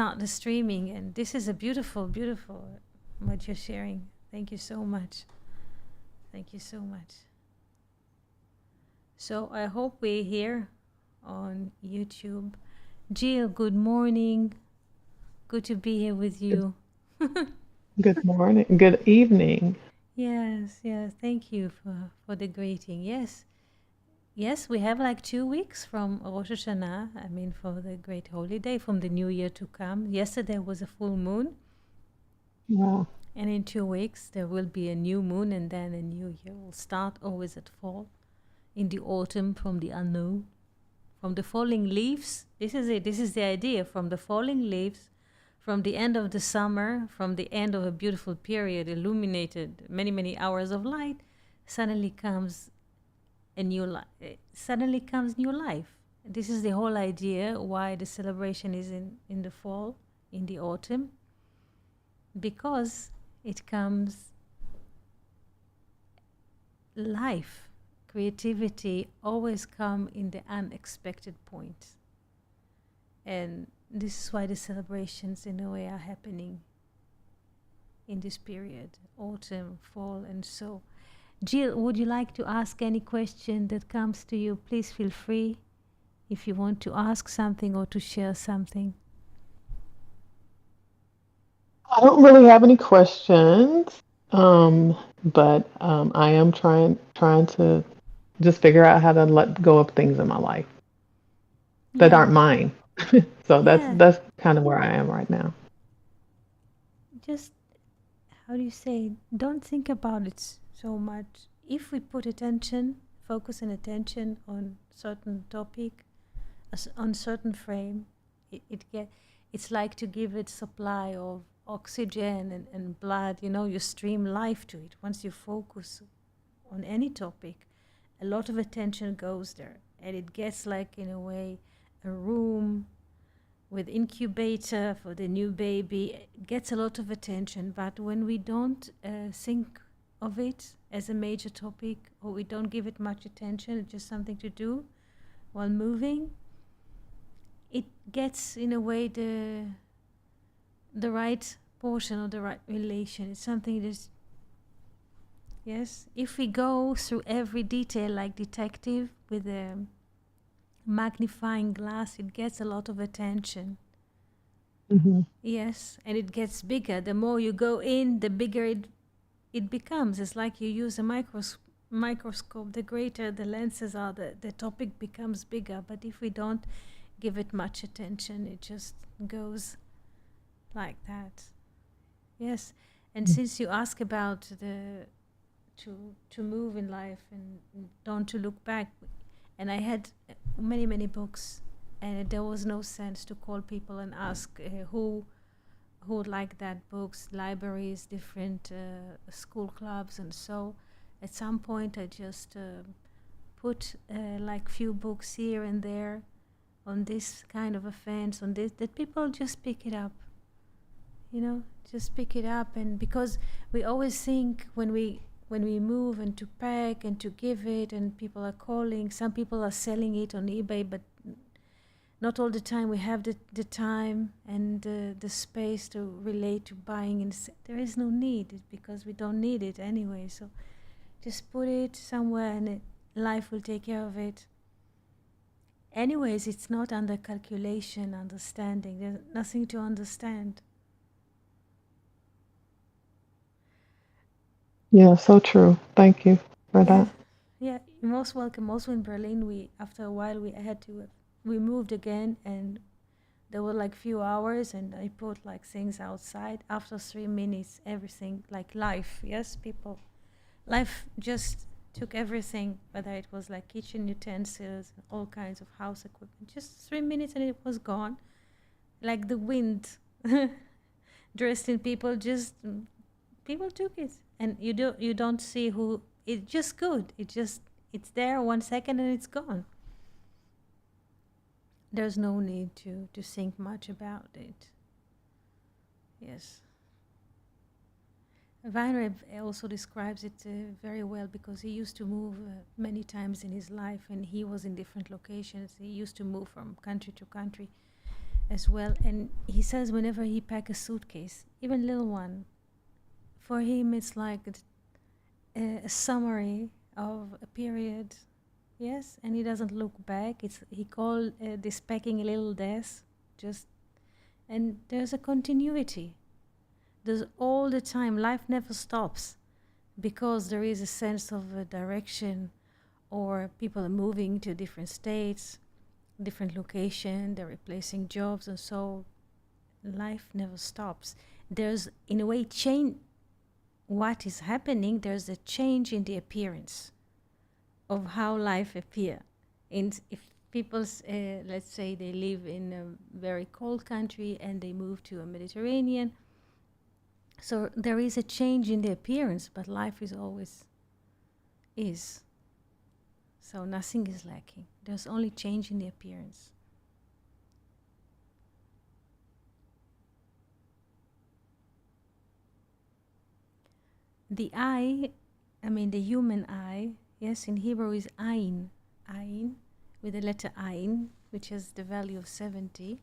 start the streaming. And this is a beautiful, beautiful what you're sharing. Thank you so much. Thank you so much. So I hope we're here on YouTube. Jill, good morning. Good to be here with Good, you. good morning. Good evening. Yes, yes. Thank you for the greeting. Yes, yes. We have like 2 weeks from Rosh Hashanah. I mean, for the great holiday, from the new year to come. Yesterday was a full moon, Wow. and in 2 weeks there will be a new moon, and then a new year will start. Always at fall, in the autumn, from the unknown, from the falling leaves. This is it. This is the idea. From the falling leaves, from the end of the summer, from the end of a beautiful period, illuminated many, many hours of light, suddenly comes a new life. Suddenly comes new life. This is the whole idea why the celebration is in the fall, in the autumn, because it comes life. Creativity always come in the unexpected point. And this is why the celebrations in a way are happening in this period, autumn, fall, and so. Jill, would you like to ask any question that comes to you? Please feel free if you want to ask something or to share something. I don't really have any questions, but I am trying to just figure out how to let go of things in my life that Yeah, aren't mine. So yeah. that's kind of where I am right now. Just, how do you say, don't think about it so much. If we put attention, focus and attention on certain topic, on certain frame, it's like to give it supply of oxygen and blood. You stream life to it. Once you focus on any topic, a lot of attention goes there, and it gets like, in a way, a room with incubator for the new baby. It gets a lot of attention, but when we don't think of it as a major topic, or we don't give it much attention, it's just something to do while moving, it gets, in a way, the right portion or the right relation. It's something that's, yes, if we go through every detail like detective with a magnifying glass, it gets a lot of attention. Hmm. Yes, and it gets bigger. The more you go in, the bigger it becomes. It's like you use a microscope. The greater the lenses are, the topic becomes bigger. But if we don't give it much attention, it just goes like that. Yes, and since you ask about the to move in life and don't to look back, and I had many, many books, and there was no sense to call people and ask who would like that books, libraries, different school clubs, and so. At some point, I just put like few books here and there on this kind of a fence, on this, that people just pick it up. Just pick it up. And because we always think when we move and to pack and to give it, and people are calling, some people are selling it on eBay, but not all the time we have the time and the space to relate to buying, and there is no need. It's because we don't need it anyway. So just put it somewhere, and life will take care of it. Anyways, it's not under calculation, understanding. There's nothing to understand. Yeah, so true. Thank you for Yeah, that. yeah. You're most welcome. Also in Berlin, we after a while we had to we moved again, and there were like few hours, and I put like things outside. After 3 minutes, everything like life. Yes, people, life just took everything, whether it was like kitchen utensils, all kinds of house equipment. Just 3 minutes, and it was gone, like the wind, dressed in people. Just people took it, and you don't see who. It's just good. It's there 1 second, and it's gone. There's no need to think much about it. Yes. Weinreb also describes it very well, because he used to move many times in his life, and he was in different locations. He used to move from country to country. as well. And he says whenever he pack a suitcase, even little one, for him it's like a summary of a period. Yes, and he doesn't look back. He called this packing a little death, just, and there's a continuity. There's all the time. Life never stops because there is a sense of a direction, or people are moving to different states, different location, they're replacing jobs, and so life never stops. There's, in a way, change. What is happening? There's a change in the appearance of how life appear. And if people, let's say they live in a very cold country and they move to a Mediterranean, so there is a change in the appearance, but life is always is. So nothing is lacking. There's only change in the appearance. The eye, the human eye, yes, in Hebrew is ayin, ayin, with the letter ayin, which has the value of 70.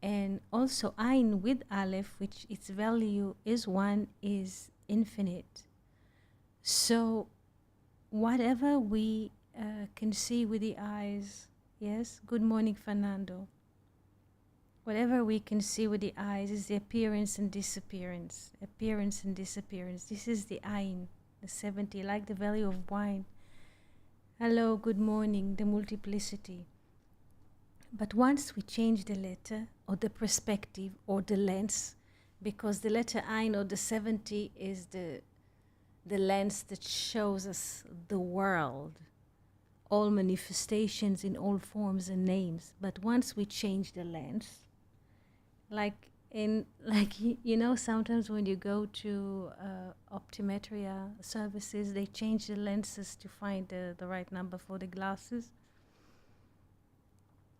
And also ayin with aleph, which its value is 1, is infinite. So whatever we can see with the eyes, yes, good morning, Fernando. Whatever we can see with the eyes is the appearance and disappearance. Appearance and disappearance. This is the ayin, the 70, like the value of wine. Hello, good morning, the multiplicity. But once we change the letter or the perspective or the lens, because the letter ayin or the 70 is the lens that shows us the world, all manifestations in all forms and names. But once we change the lens, sometimes when you go to optometria services, they change the lenses to find the right number for the glasses.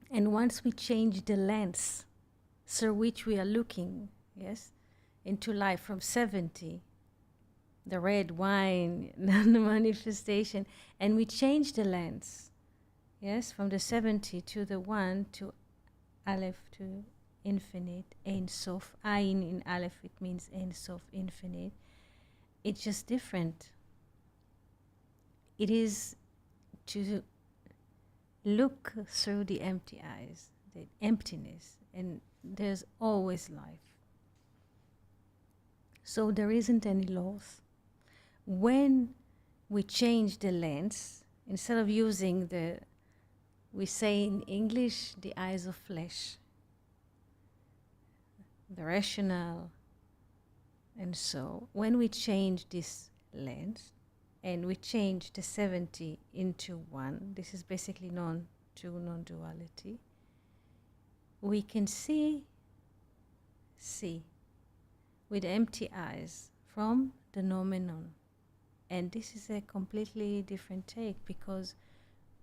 And once we change the lens through which we are looking, yes, into life from 70, the red wine, the manifestation, and we change the lens, yes, from the 70 to the 1 to Aleph to infinite, Ein Sof, Ayin in Aleph, it means Ein Sof, infinite. It's just different. It is to look through the empty eyes, the emptiness, and there's always life. So there isn't any loss. When we change the lens, instead of using we say in English, the eyes of flesh, the rational, and so when we change this lens, and we change the 70 into 1, this is basically non-duality, we can see with empty eyes from the noumenon. And this is a completely different take, because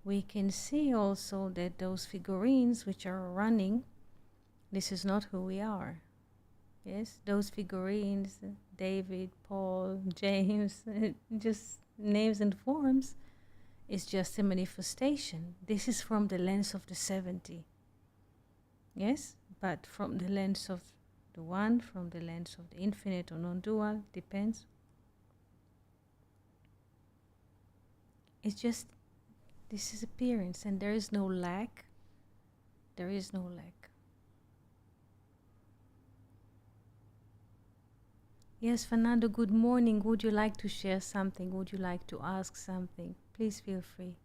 we can see also that those figurines which are running, this is not who we are. Yes, those figurines, David, Paul, James, just names and forms, is just a manifestation. This is from the lens of the 70. Yes, but from the lens of the 1, from the lens of the infinite or non-dual, depends. It's just, this is appearance, and there is no lack. There is no lack. Yes, Fernando, good morning. Would you like to share something? Would you like to ask something? Please feel free.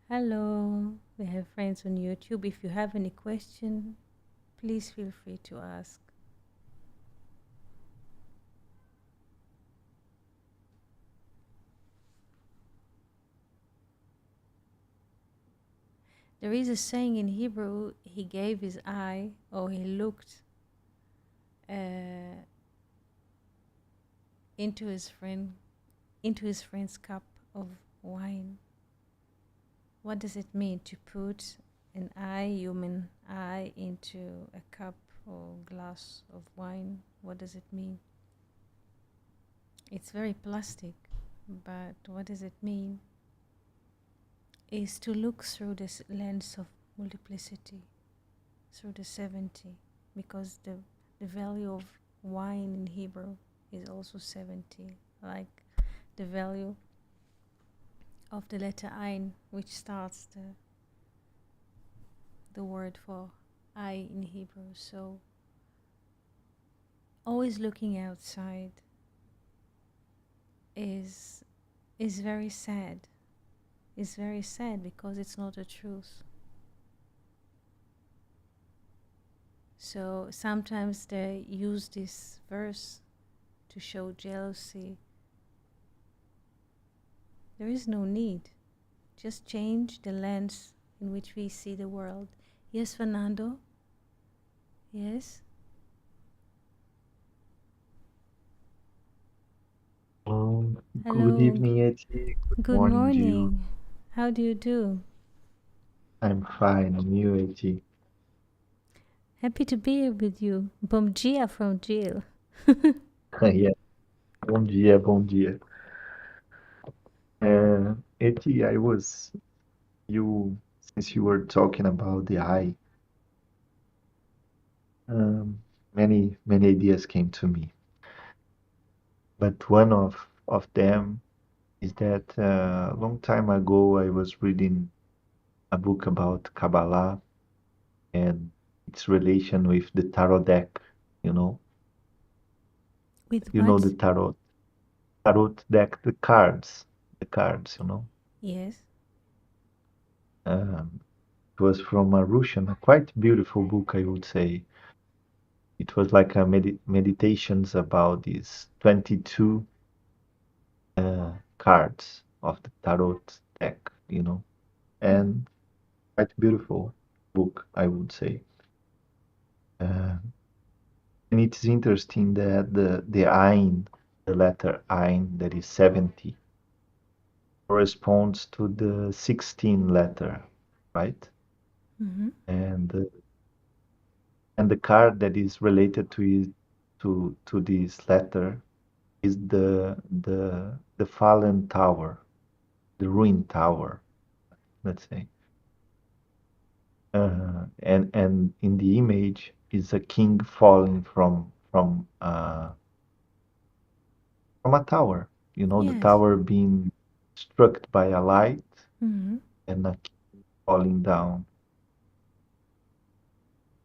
Hello, we have friends on YouTube. If you have any question, please feel free to ask. There is a saying in Hebrew, he gave his eye, or he looked into his friend's cup of wine. What does it mean to put an eye, human eye, into a cup or glass of wine? What does it mean? It's very plastic, but what does it mean? is to look through this lens of multiplicity, through the 70, because the value of wine in Hebrew is also 70, like the value of the letter Ein, which starts the word for I in Hebrew. So always looking outside is very sad. It's very sad because it's not the truth. So sometimes they use this verse to show jealousy. There is no need. Just change the lens in which we see the world. Yes, Fernando? Yes? Good Hello. evening, Eti. Good Good morning, Jill. morning. How do you do? I'm fine. And you, Eti? Happy to be here with you. Bom dia from Jill. Yeah. Bom dia, bom dia. Eti, since you were talking about the eye, um, many ideas came to me. But one of them is that a long time ago I was reading a book about Kabbalah and its relation with the tarot deck, you know. With You know the what? tarot deck, the cards, you know. Yes. Um, it was from a Russian, a quite beautiful book, I would say. It was like a meditations about these 22 cards of the tarot deck, you know, Mm-hmm. and quite beautiful book, I would say. Uh, and it's interesting that the Ein, the letter Ein, that is 70, corresponds to the 16 letter, right? Mm-hmm. And the card that is related to it, to this letter is the fallen tower, the ruined tower, let's say. And in the image is a king falling from a tower. You know, the Yes. tower being struck by a light Mm-hmm. and a king falling down.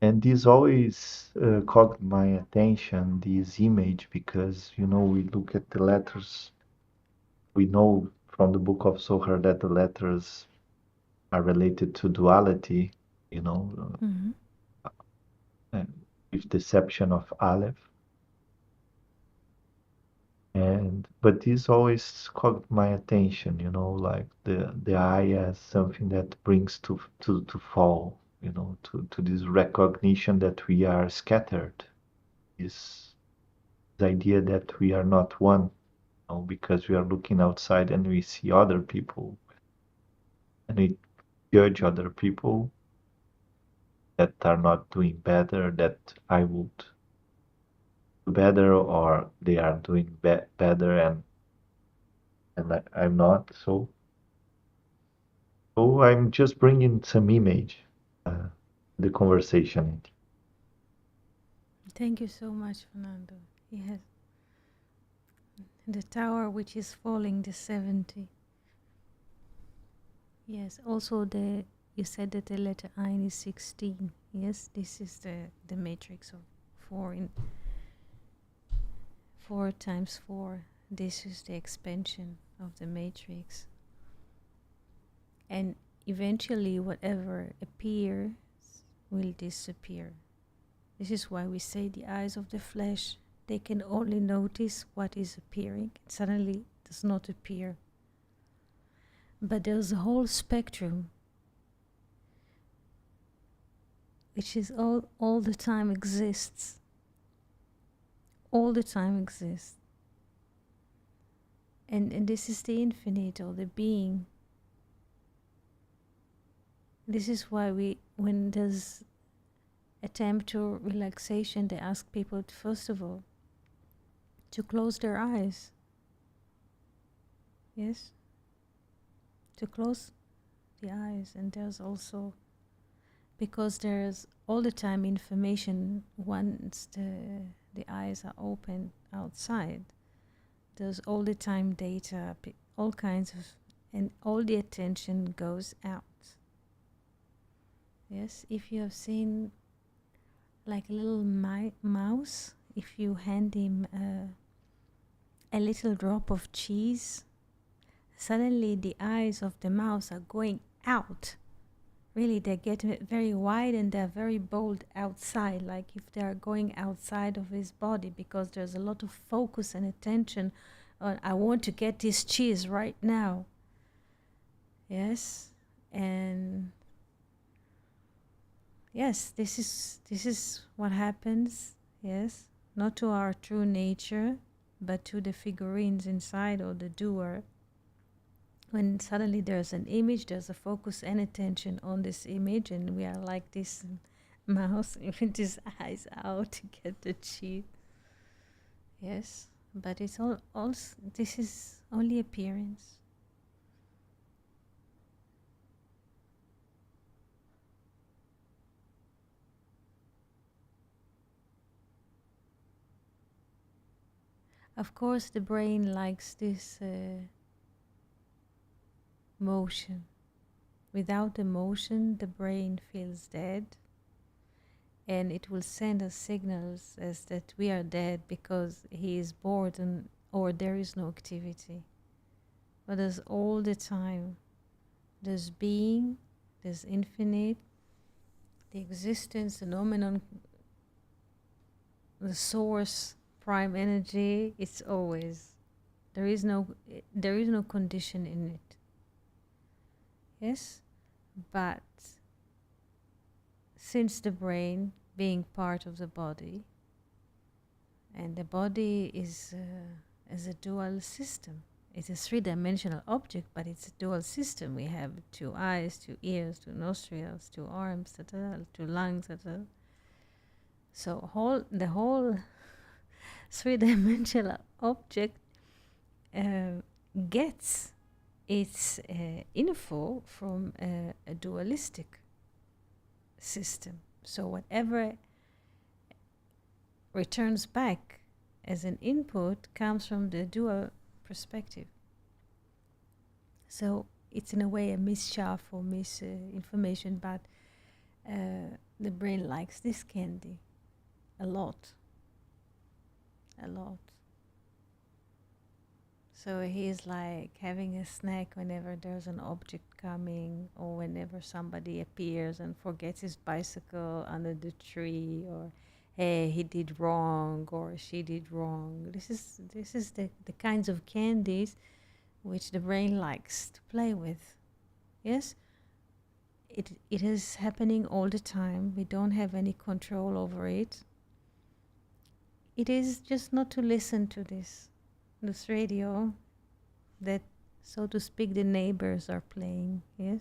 And this always caught my attention, this image, because you know we look at the letters. We know from the book of Zohar that the letters are related to duality, you know, Mm-hmm. and with the exception of Aleph. And but this always caught my attention, you know, like the eye as something that brings to fall, you know, to this recognition that we are scattered, this idea that we are not one, you know, because we are looking outside and we see other people and we judge other people that are not doing better, that I would do better, or they are doing better and I'm not. So I'm just bringing some image, uh, the conversation. Thank you so much, Fernando. Yes. The tower which is falling, the 70. Yes. Also, you said that the letter Ein is 16. Yes. This is the matrix of 4 in 4 times 4. This is the expansion of the matrix. And eventually, whatever appears will disappear. This is why we say the eyes of the flesh, they can only notice what is appearing. It suddenly does not appear. But there's a whole spectrum which is all the time exists. All the time exists. And this is the infinite or the being. This is why when there's attempt to relaxation, they ask people first of all to close their eyes. Yes? To close the eyes. And there's also, because there's all the time information once the eyes are open outside, there's all the time data, all kinds of, and all the attention goes out. Yes, if you have seen like a little mouse, if you hand him a little drop of cheese, suddenly the eyes of the mouse are going out. Really, they get very wide and they're very bold outside, like if they're going outside of his body, because there's a lot of focus and attention on, I want to get this cheese right now. Yes, and yes, this is what happens. Yes, not to our true nature, but to the figurines inside or the doer. When suddenly there's an image, there's a focus and attention on this image, and we are like this mouse with his eyes out to get the cheese. Yes, but it's all also, this is only appearance. Of course, the brain likes this motion. Without emotion, the brain feels dead, and it will send us signals as that we are dead because he is bored or there is no activity. But there's all the time, there's being, there's infinite, the existence, the phenomenon, the source, prime energy. It's always there is no condition in it. Yes, but since the brain being part of the body, and the body is a dual system. It's a three-dimensional object, but it's a dual system. We have 2 eyes, 2 ears, 2 nostrils, 2 arms, 2 lungs. So the whole three-dimensional object gets its info from a dualistic system. So whatever returns back as an input comes from the dual perspective. So it's in a way a mischaff or misinformation, but the brain likes this candy a lot. So he's like having a snack whenever there's an object coming, or whenever somebody appears and forgets his bicycle under the tree, or hey, he did wrong or she did wrong. This is the kinds of candies which the brain likes to play with. Yes, it is happening all the time. We don't have any control over it. It is just not to listen to this radio that, so to speak, the neighbors are playing. Yes,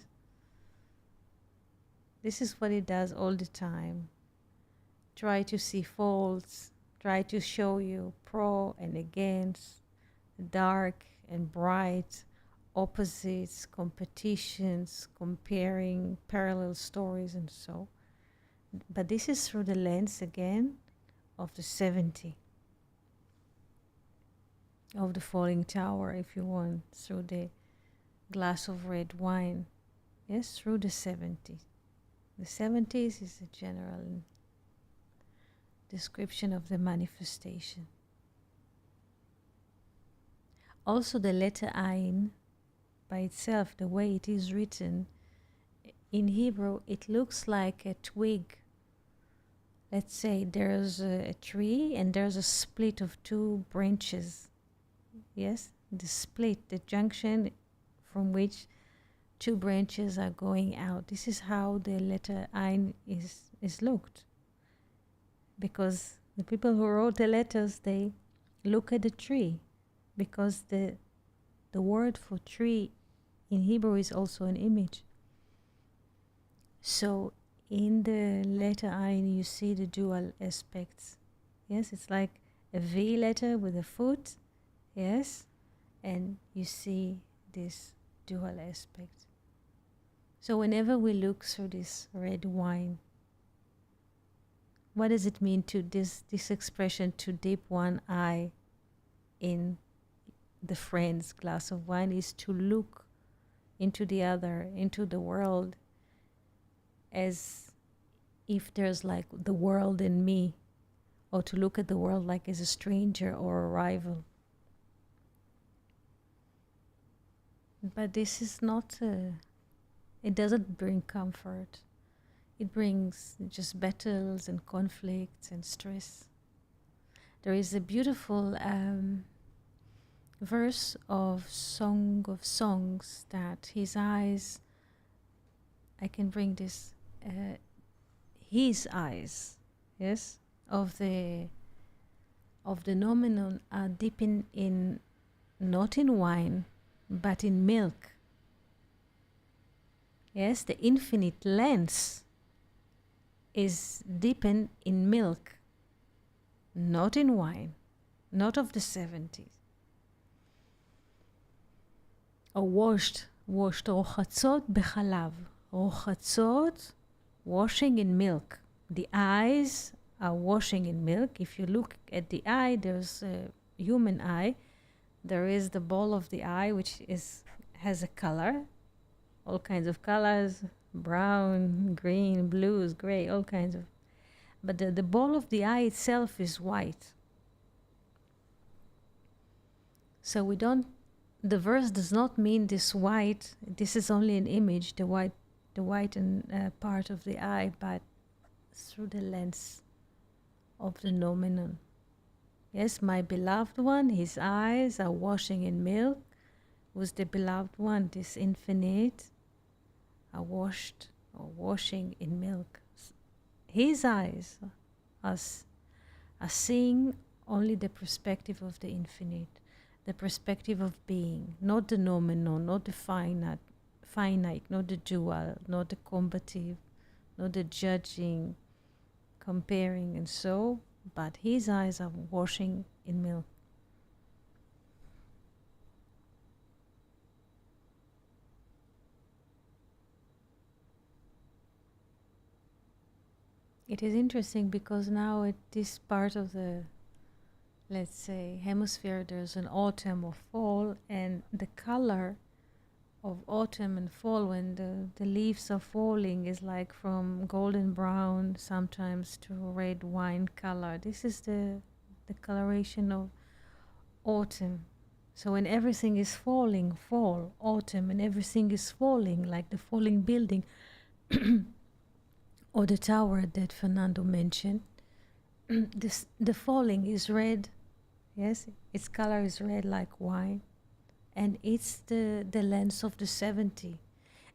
this is what it does all the time. Try to see faults, try to show you pro and against, dark and bright, opposites, competitions, comparing parallel stories and so. But this is through the lens again of the 70, of the falling tower, if you want, through the glass of red wine. Yes, through the 70s. The 70s is a general description of the manifestation. Also the letter Ain by itself, the way it is written in Hebrew, it looks like a twig. Let's say there's a tree and there's a split of 2 branches. Yes, the split, the junction from which 2 branches are going out. This is how the letter Ain is looked. Because the people who wrote the letters, they look at the tree, because the word for tree in Hebrew is also an image. So in the letter Ain you see the dual aspects. Yes, it's like a V letter with a foot. Yes, and you see this dual aspect. So whenever we look through this red wine, what does it mean to this expression, to dip one eye in the friend's glass of wine, is to look into the other, into the world, as if there's like the world in me, or to look at the world like as a stranger or a rival. But this is not, it doesn't bring comfort. It brings just battles and conflicts and stress. There is a beautiful verse of Song of Songs that his eyes, I can bring this, his eyes, yes, of the nominal are dipping in, not in wine, but in milk. Yes, the infinite lens is dipping in milk, not in wine, not of the 70s. Or washed, rochatzot bechalav. Rochatzot, washing in milk. The eyes are washing in milk. If you look at the eye, there's a human eye. There is the ball of the eye, which has a color, all kinds of colors, brown, green, blues, gray, all kinds of. But the ball of the eye itself is white. So we don't, the verse does not mean this white, this is only an image, the white and part of the eye, but through the lens of the nomenon. Yes, my beloved one, his eyes are washing in milk. With the beloved one, this infinite, are washed or washing in milk. His eyes are seeing only the perspective of the infinite, the perspective of being, not the nomenon, not the finite, not the dual, not the combative, not the judging, comparing, and so, but his eyes are washing in milk. It is interesting because now at this part of the, let's say, hemisphere, there's an autumn or fall, and the color of autumn and fall, when the leaves are falling, is like from golden brown sometimes to red wine color. This is the coloration of autumn. So when everything is falling, fall, autumn, and everything is falling, like the falling building or the tower that Fernando mentioned, the falling is red. Yes, its color is red like wine. And it's the lens of the 70.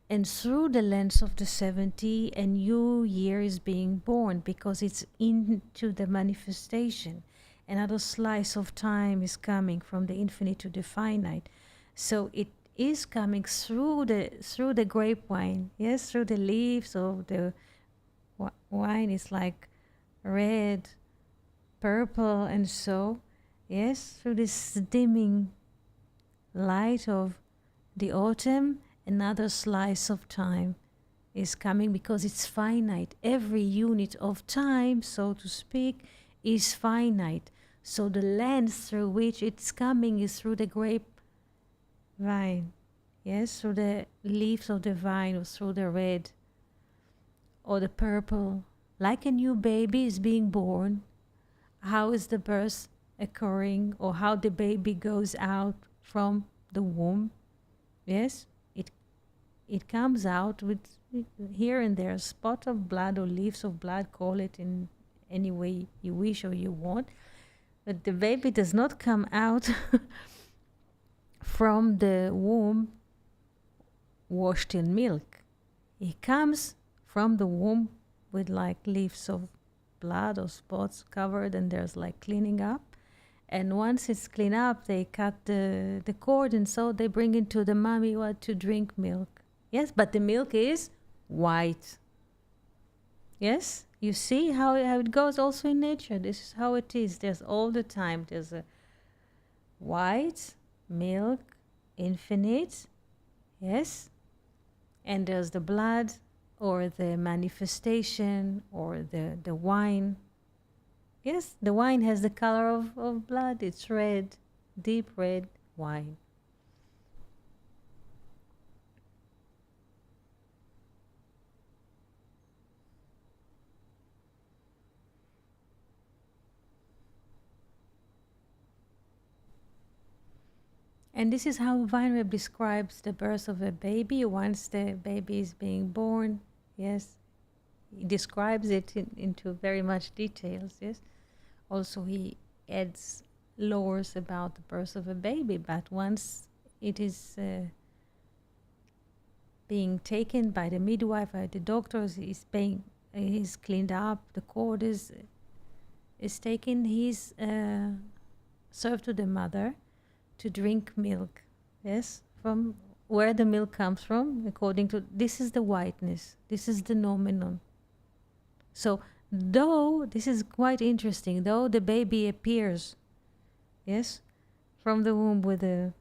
And through the lens of the 70, a new year is being born, because it's into the manifestation. Another slice of time is coming from the infinite to the finite. So it is coming through the grape wine. Yes, through the leaves of the wine is like red, purple, and so, yes, through this dimming light of the autumn, another slice of time is coming, because it's finite. Every unit of time, so to speak, is finite. So the lens through which it's coming is through the grape vine. Yes, through the leaves of the vine, or through the red or the purple. Like a new baby is being born. How is the birth occurring, or how the baby goes out from the womb? Yes, it comes out with here and there a spot of blood or leaves of blood, call it in any way you wish or you want. But the baby does not come out from the womb washed in milk. He comes from the womb with like leaves of blood or spots covered, and there's like cleaning up. And once it's cleaned up, they cut the cord, and so they bring it to the mommy to drink milk. Yes, but the milk is white. Yes, you see how it goes also in nature. This is how it is. There's all the time. There's a white milk, infinite, yes, And there's the blood, or the manifestation, or the wine. Yes, the wine has the color of blood. It's red, deep red wine. And this is how Weinreb describes the birth of a baby once the baby is being born. Yes, he describes it into very much details. Yes, also he adds lores about the birth of a baby. But once it is being taken by the midwife, by the doctors, he's cleaned up, the cord is taken, he's served to the mother to drink milk. Yes, from where the milk comes from, according to this is the whiteness, this is the nomenon. So though this is quite interesting, though the baby appears, yes, from the womb with a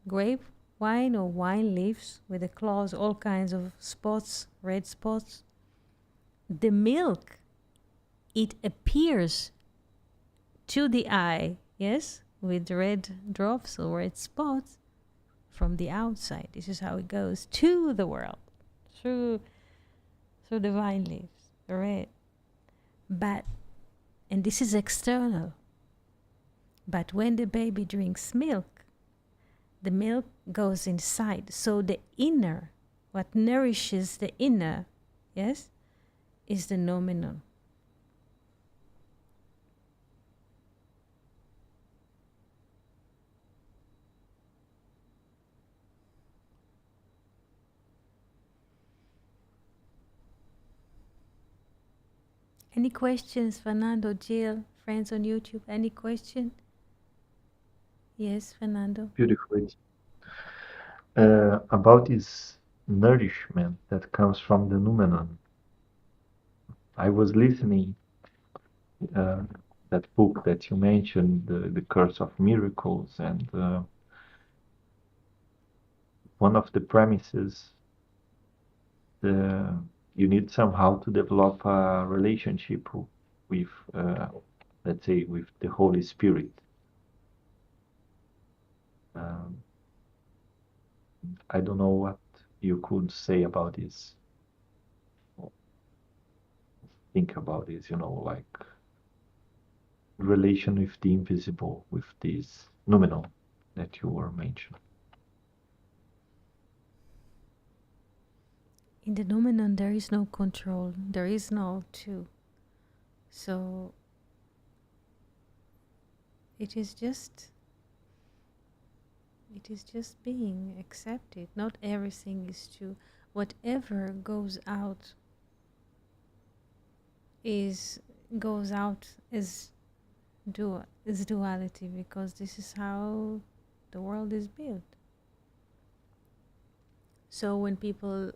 grape wine or wine leaves with the claws, all kinds of spots, red spots, the milk, it appears to the eye, yes, with red drops or red spots from the outside. This is how it goes to the world through the vine leaves, the red. But, and this is external. But when the baby drinks milk, the milk goes inside. So the inner, what nourishes the inner, yes, is the nomenon. Any questions, Fernando, Jill, friends on YouTube? Any question? Yes, Fernando. Beautiful. About this nourishment that comes from the noumenon. I was listening that book that you mentioned, the Curse of Miracles, and one of the premises, you need somehow to develop a relationship with, let's say, with the Holy Spirit. Um, I don't know what you could say about this. Think about this, like relation with the invisible, with this noumenon that you were mentioning. In the nomenon, there is no control. There is no two. So it is just being accepted. Not everything is true. Whatever goes out goes out as duality, because this is how the world is built. So when people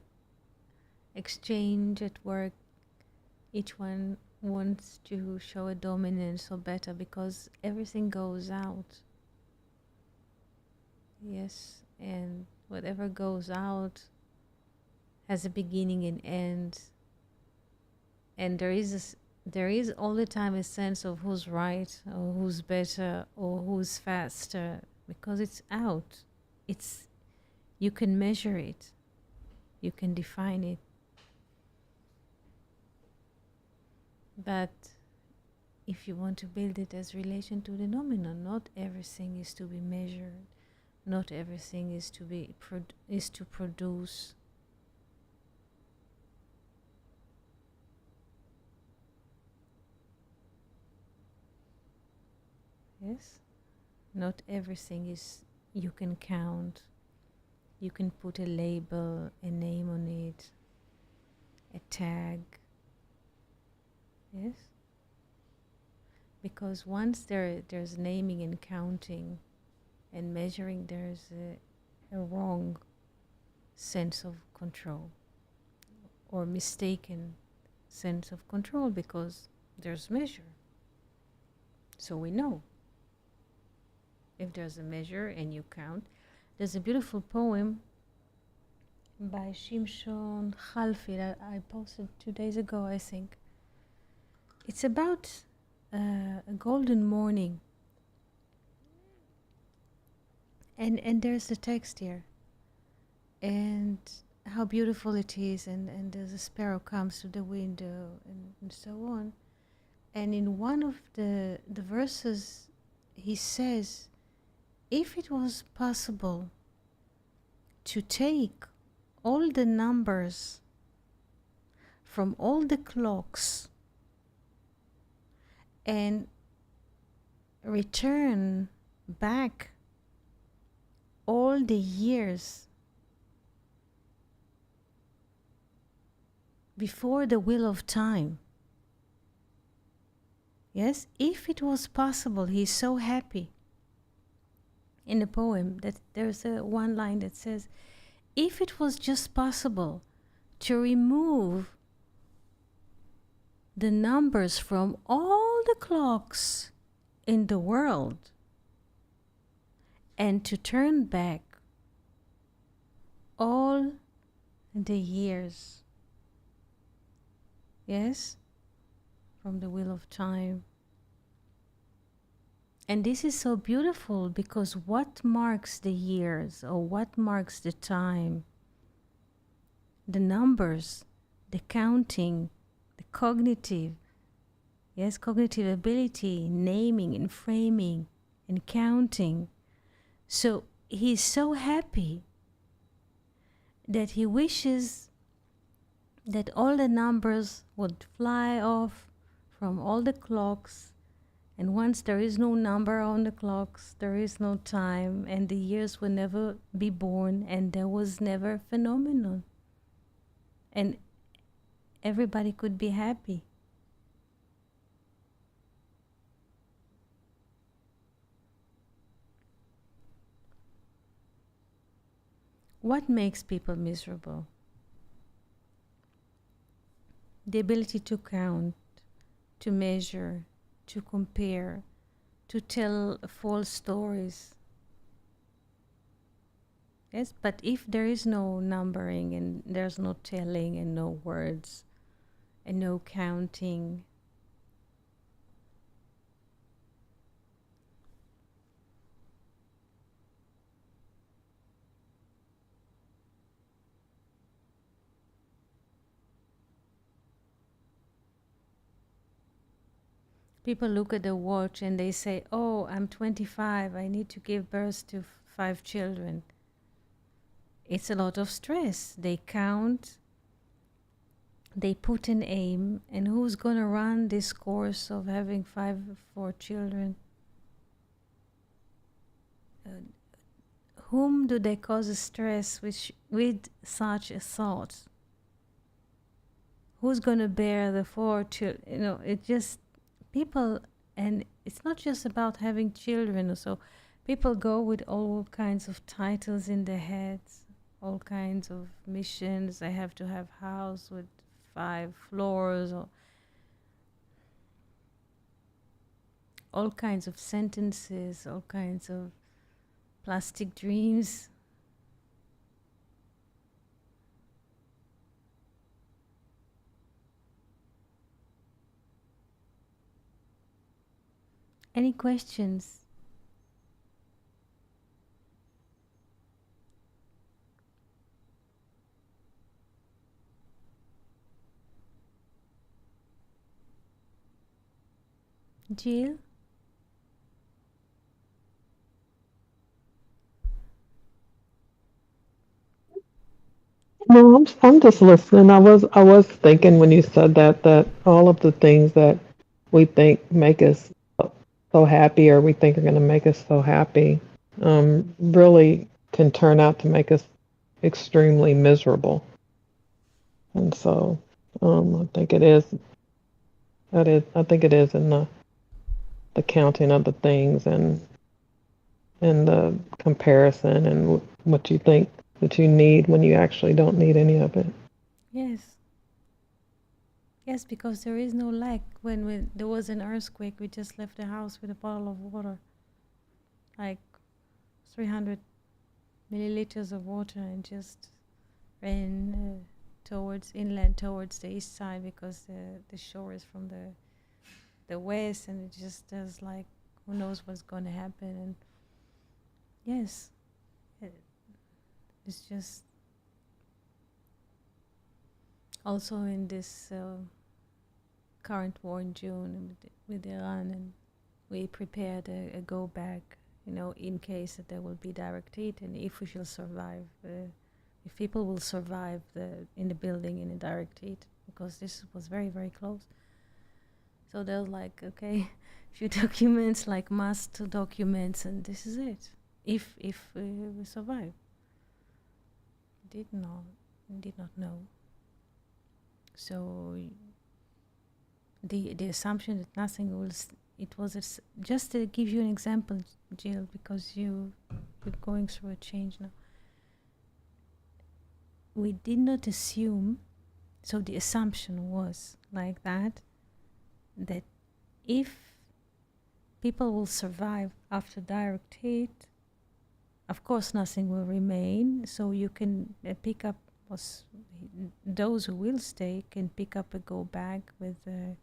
exchange at work, each one wants to show a dominance or better, because everything goes out. Yes, and whatever goes out has a beginning and end, and there is all the time a sense of who's right or who's better or who's faster, because it's out. You can measure it, you can define it, but if you want to build it as relation to the nomenon, not everything is to be measured, not everything is to produce. Yes, not everything is you can count, you can put a label, a name on it, a tag. Yes, because once there's naming and counting and measuring, there's a wrong sense of control or mistaken sense of control, because there's measure. So we know if there's a measure and you count, There's a beautiful poem by Shimshon Khalfi that I posted 2 days ago, I think. It's about a golden morning. And there's the text here. And how beautiful it is. And there's a sparrow comes to the window and so on. And in one of the verses, he says, if it was possible to take all the numbers from all the clocks and return back all the years before the wheel of time. Yes, if it was possible, he's so happy. In the poem, that there's one line that says, if it was just possible to remove the numbers from all the clocks in the world and to turn back all the years, yes, from the wheel of time. And this is so beautiful because what marks the years or what marks the time? The numbers, the counting, the cognitive, yes, cognitive ability, naming and framing and counting. So he's so happy that he wishes that all the numbers would fly off from all the clocks. And once there is no number on the clocks, there is no time, and the years will never be born, and there was never a phenomenon. And everybody could be happy. What makes people miserable? The ability to count, to measure, to compare, to tell false stories. Yes, but if there is no numbering and there's no telling and no words and no counting, people look at the watch and they say, oh, I'm 25, I need to give birth to 5 children. It's a lot of stress. They count, they put an aim, and who's going to run this course of having 4 children? Whom do they cause stress with such a thought? Who's going to bear the 4 children? You know, it just, people, and it's not just about having children. So people go with all kinds of titles in their heads, all kinds of missions. I have to have a house with 5 floors, or all kinds of sentences, all kinds of plastic dreams. Any questions? Jill? No, I'm just listening. I was thinking when you said that all of the things that we think make us so happy or we think are going to make us so happy really can turn out to make us extremely miserable. And so I think it is I think it is in the counting of the things and the comparison and what you think that you need when you actually don't need any of it. Yes. Yes, because there is no lack. When there was an earthquake, we just left the house with a bottle of water, like 300 milliliters of water and just ran towards inland, towards the east side, because the shore is from the west, and it just does like, who knows what's going to happen. And yes, it's just also in this current war in June with Iran, and we prepared a go back, in case that there will be direct hit, and if we shall survive, if people will survive in the building in a direct hit, because this was very, very close. So there's like, okay, few documents, like must documents, and this is it. If we survive. Did not know. So the assumption that nothing will, it was just to give you an example, Jill, because you're going through a change now. We did not assume, so the assumption was like that if people will survive after direct hit, of course nothing will remain, so you can pick up, those who will stay can pick up a go bag with a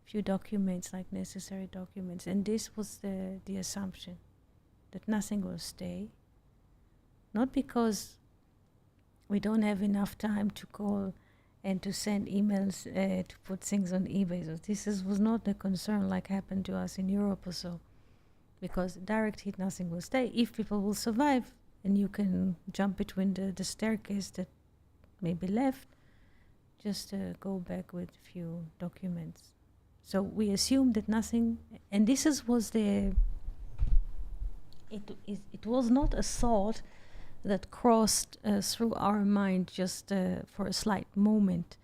few documents, like necessary documents. And this was the assumption, that nothing will stay. Not because we don't have enough time to call and to send emails, to put things on eBay. So this was not the concern like happened to us in Europe or so. Because direct hit, nothing will stay. If people will survive, and you can jump between the staircase that may be left, just go back with a few documents. So we assumed that nothing, and this was it was not a thought that crossed through our mind just for a slight moment.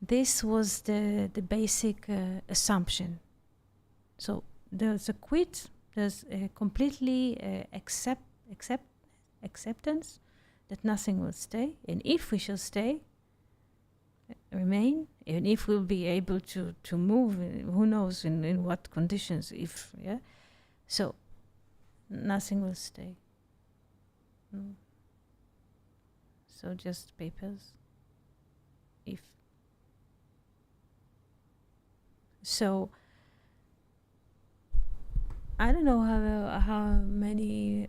This was the basic assumption. So there's a quit, there's a completely acceptance that nothing will stay, and if we shall stay, remain, and if we'll be able to move, who knows in what conditions, so nothing will stay. So just papers. So I don't know how many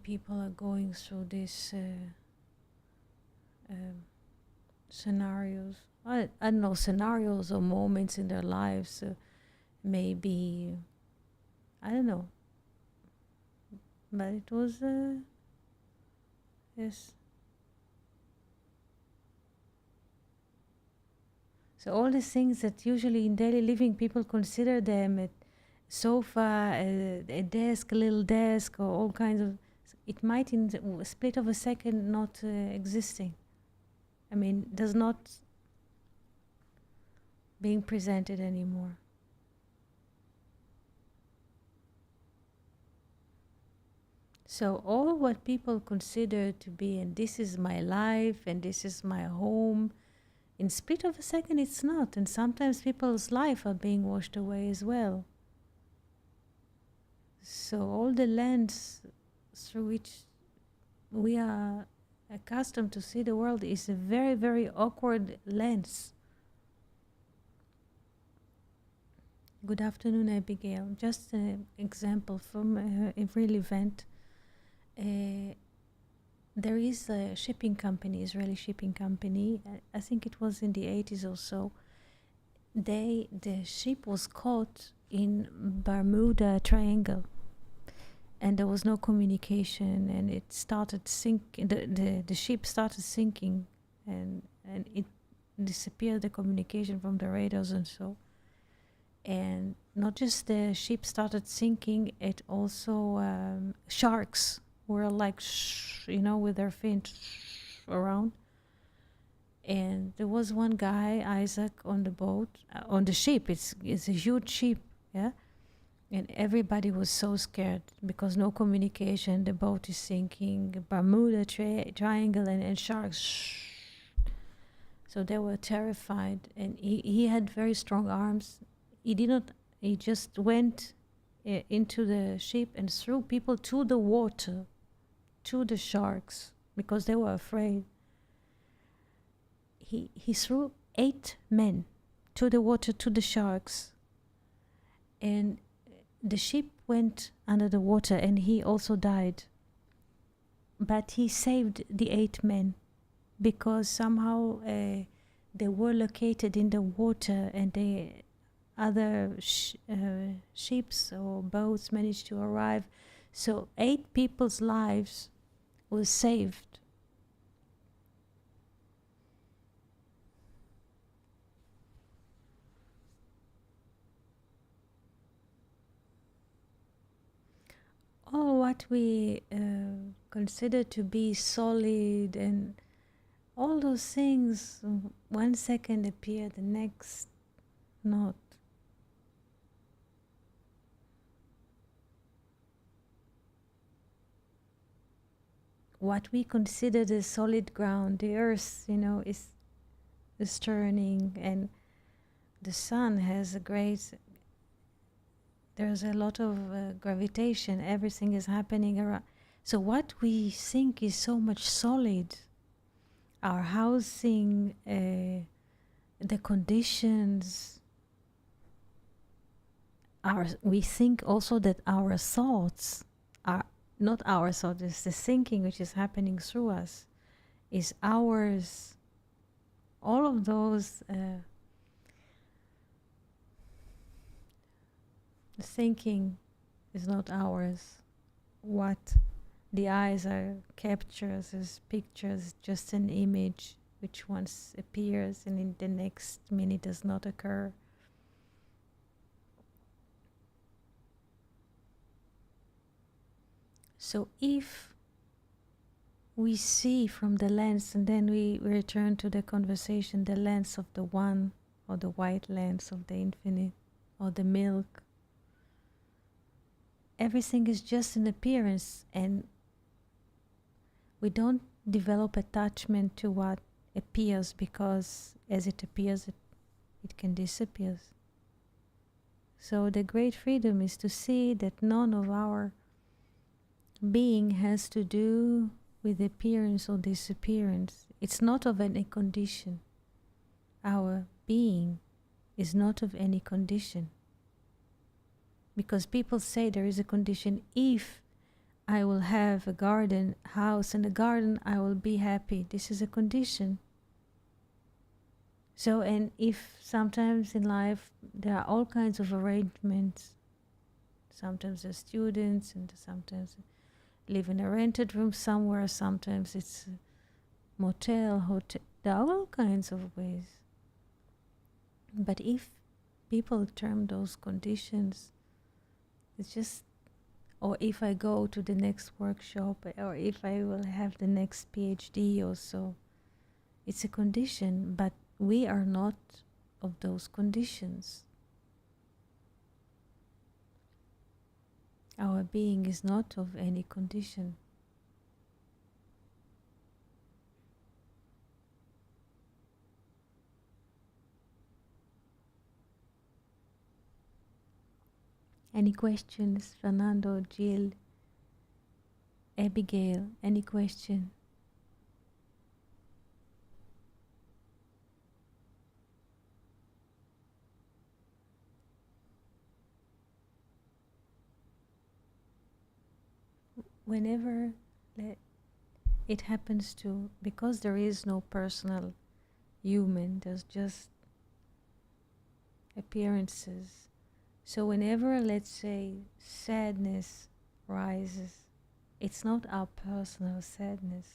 people are going through this scenarios. I don't know, scenarios or moments in their lives. Maybe, I don't know. But it was, yes. So all these things that usually in daily living people consider them a sofa, a desk, a little desk, or all kinds of, it might in the split of a second not existing. I mean, does not being presented anymore. So all what people consider to be, and this is my life, and this is my home, in split of a second it's not. And sometimes people's life are being washed away as well. So all the lens through which we are accustomed to see the world is a very, very awkward lens. Good afternoon, Abigail. Just an example from a real event. There is a shipping company, Israeli shipping company. I think it was in the 80s or so. The ship was caught in Bermuda Triangle, and there was no communication, and it started sinking. The ship started sinking, and it disappeared, the communication from the radars and so. And not just the ship started sinking, it also sharks were like with their fins around. And there was one guy, Isaac, on the boat, on the ship. It's a huge ship, yeah. And everybody was so scared because no communication. The boat is sinking. Bermuda Triangle and sharks. So they were terrified, and he had very strong arms. He just went into the ship and threw people to the water. to the sharks because they were afraid. He threw 8 men to the water, to the sharks, and the ship went under the water and he also died. But he saved the 8 men because somehow they were located in the water, and the other ships or boats managed to arrive. So 8 people's lives were saved. All what we consider to be solid and all those things, one second appear, the next not. What we consider the solid ground, the earth, is turning, and the sun has there's a lot of gravitation, everything is happening around. So what we think is so much solid, our housing, the conditions, we think also that our thoughts are not our thoughts, it's the thinking which is happening through us, is ours. All of those the thinking is not ours. What the eyes are captures as pictures, just an image which once appears and in the next minute does not occur. So if we see from the lens, and then we return to the conversation, the lens of the one, or the white lens of the infinite, or the milk, everything is just an appearance, and we don't develop attachment to what appears, because as it appears, it can disappear. So the great freedom is to see that none of our being has to do with appearance or disappearance. It's not of any condition. Our being is not of any condition. Because people say there is a condition: if I will have a garden, house and a garden, I will be happy. This is a condition. So, and if sometimes in life there are all kinds of arrangements, sometimes they're students and sometimes live in a rented room somewhere, sometimes it's a motel, hotel, there are all kinds of ways. But if people term those conditions, it's just, or if I go to the next workshop, or if I will have the next PhD or so, it's a condition, but we are not of those conditions. Our being is not of any condition. Any questions? Fernando, Jill, Abigail, any question? Whenever it happens to, because there is no personal human, there's just appearances. So whenever, let's say, sadness rises, it's not our personal sadness.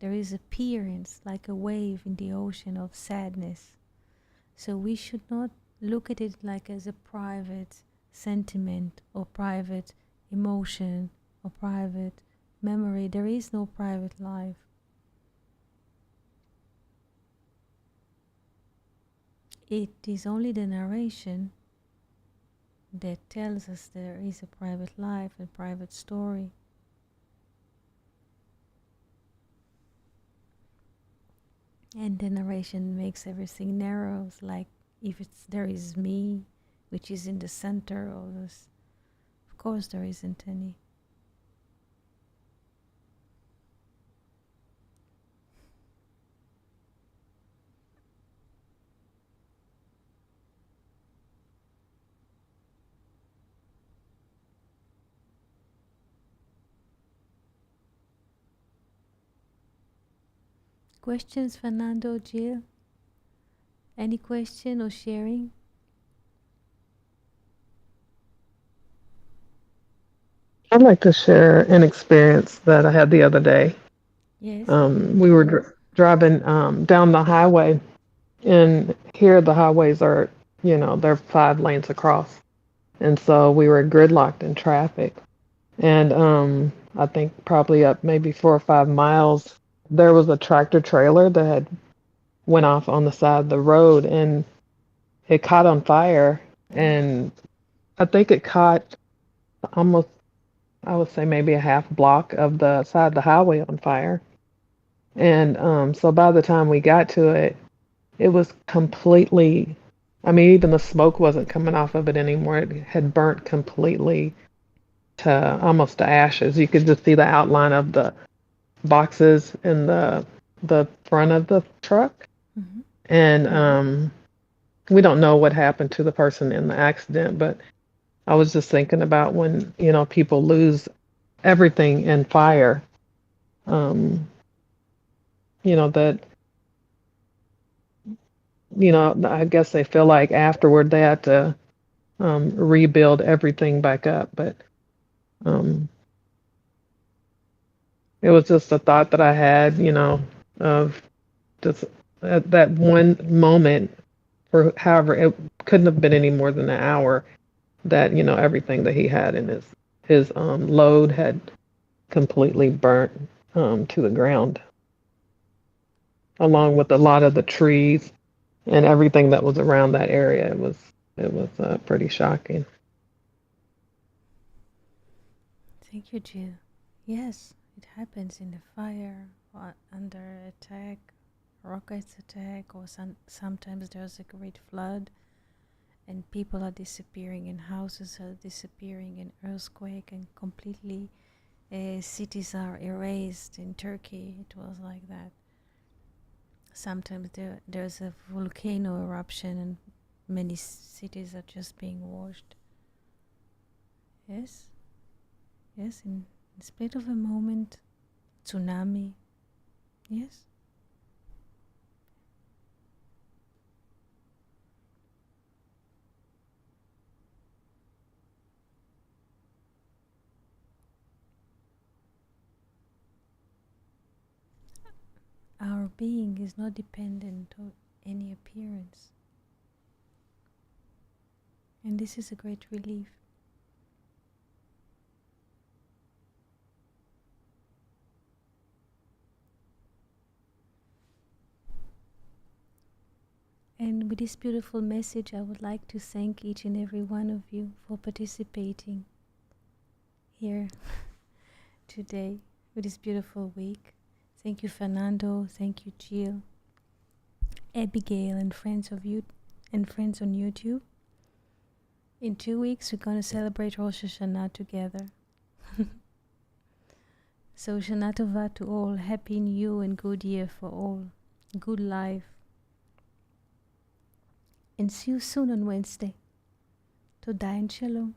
There is appearance, like a wave in the ocean of sadness. So we should not look at it like as a private sentiment or private emotion or private memory. There is no private life. It is only the narration that tells us there is a private life and private story. And the narration makes everything narrow, like if there is me, which is in the center of this. Of course there isn't any. Questions, Fernando, Jill? Any question or sharing? I'd like to share an experience that I had the other day. Yes. We were driving down the highway, and here the highways are, they're 5 lanes across. And so we were gridlocked in traffic. And I think probably up maybe 4 or 5 miles, there was a tractor trailer that had went off on the side of the road, and it caught on fire. And I think it caught almost, I would say maybe a half block of the side of the highway on fire. And so by the time we got to it, it was completely, I mean, even the smoke wasn't coming off of it anymore. It had burnt completely to almost to ashes. You could just see the outline of the boxes in the front of the truck. Mm-hmm. And we don't know what happened to the person in the accident, but I was just thinking about when, people lose everything in fire. That, I guess they feel like afterward they have to rebuild everything back up. But um, it was just a thought that I had, of just at that one moment, for however, it couldn't have been any more than an hour, that, everything that he had in his load had completely burnt to the ground, along with a lot of the trees and everything that was around that area. It was pretty shocking. Thank you, Jill. Yes, it happens in the fire or under attack, rockets attack, or sometimes there's a great flood and people are disappearing and houses are disappearing in earthquake and completely cities are erased. In Turkey it was like that. Sometimes there's a volcano eruption and many cities are just being washed. Yes, yes, in the split of a moment, tsunami. Yes. Our being is not dependent on any appearance. And this is a great relief. And with this beautiful message, I would like to thank each and every one of you for participating here today with this beautiful week. Thank you, Fernando. Thank you, Jill, Abigail, and friends of you and friends on YouTube. In 2 weeks, we're going to celebrate Rosh Hashanah together. So Shana Tova to all. Happy New and good year for all. Good life. And see you soon on Wednesday. Toda and Shalom.